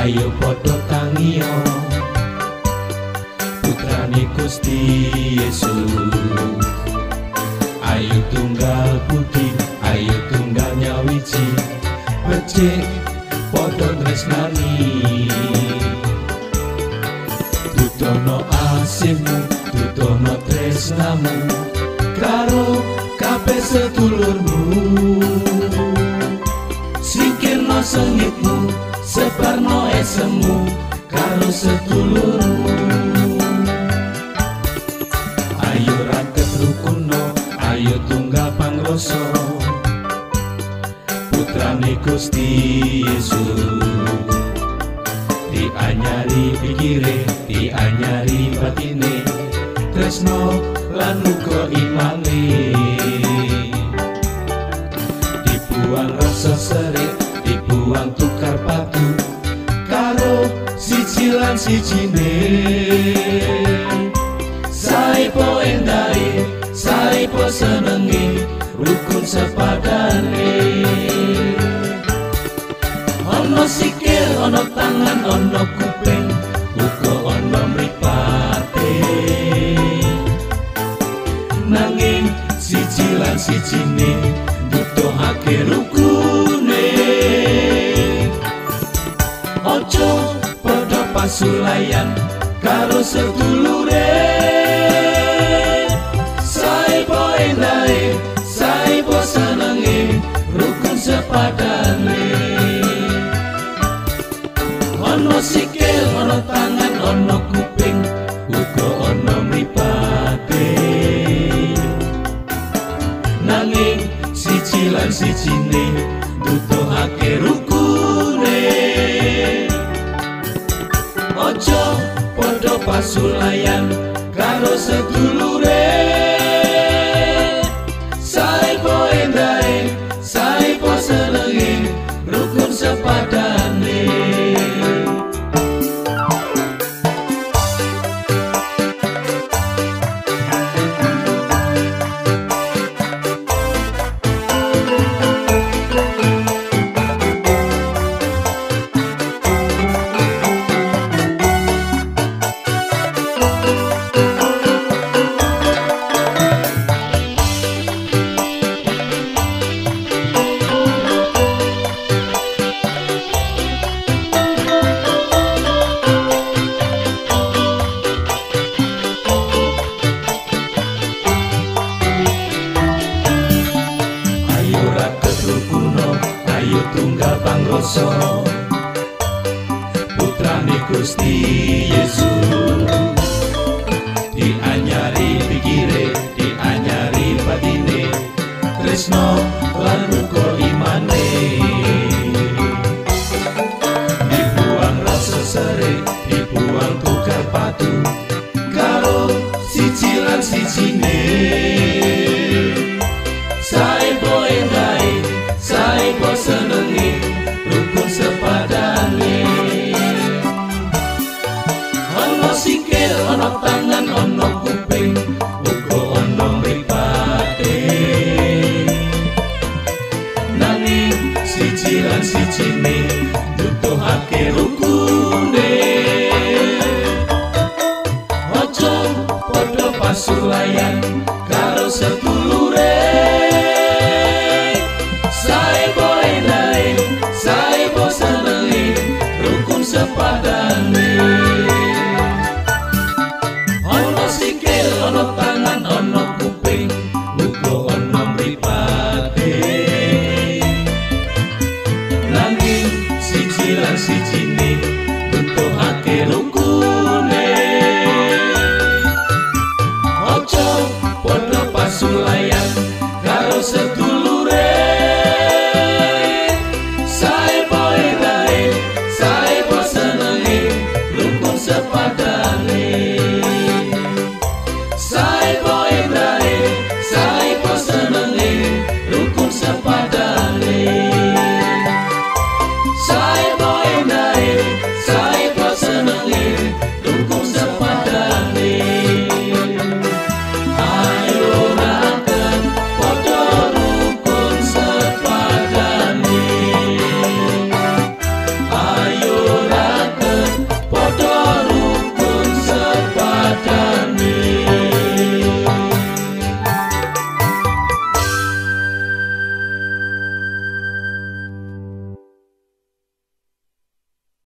ayo padha tangiyo putrane Gusti Yesus. Ayo tunggal budi, ayo tunggal nyawiji, becik padha tresnani. Dudono asihmu, dudono tresnamu karo kabeh sedulurmu. Singkirno sengitmu, sebarno esemu karo sedulurmu. Ayo raket rukuno, ayo tunggal pangrasa putrane Gusti Yesus. Dianyari pikire, dianyari batine, tresno lan uga imane. Dibuang rasa serik, dibuang tukar padu karo siji lan sijine. Saipo endahe, saipo senenge, rukun sepadane. Ono sikil, ono tangan, ono kuping, uga ono mripate. Nanging siji lan sijine butuhake rukune. Ojo padha pasulayan karo sedulure. Saipo endahe, saipo senenge, rukun sepadane. Ono sikil, ono tangan, ono kuping, uga ono mripate. Nanging siji lan sijine butuhake rukune. Ojo padha pasulayan karo sedulure. Saipo endahe, saipo senenge, rukun sepadane. Ayo tunggal pangrasa putrane Gusti Yesus. Dianyari pikire, dianyari batine, tresno lan uga imane. Dibuang rasa serik, dibuang tukar padu karo siji lan sijine. Saipo endahe, saipo senenge, rukun sepadane. Ono sikil, ono tangan, ono kuping, uga ono mripate. Nanging siji lan sijine butuhake rukune. Ojo padha pasulayan karo sedulure. Saipo endahe, saipo senenge, rukun sepadane. Ono sikil, ono tangan, ono kuping, uga ono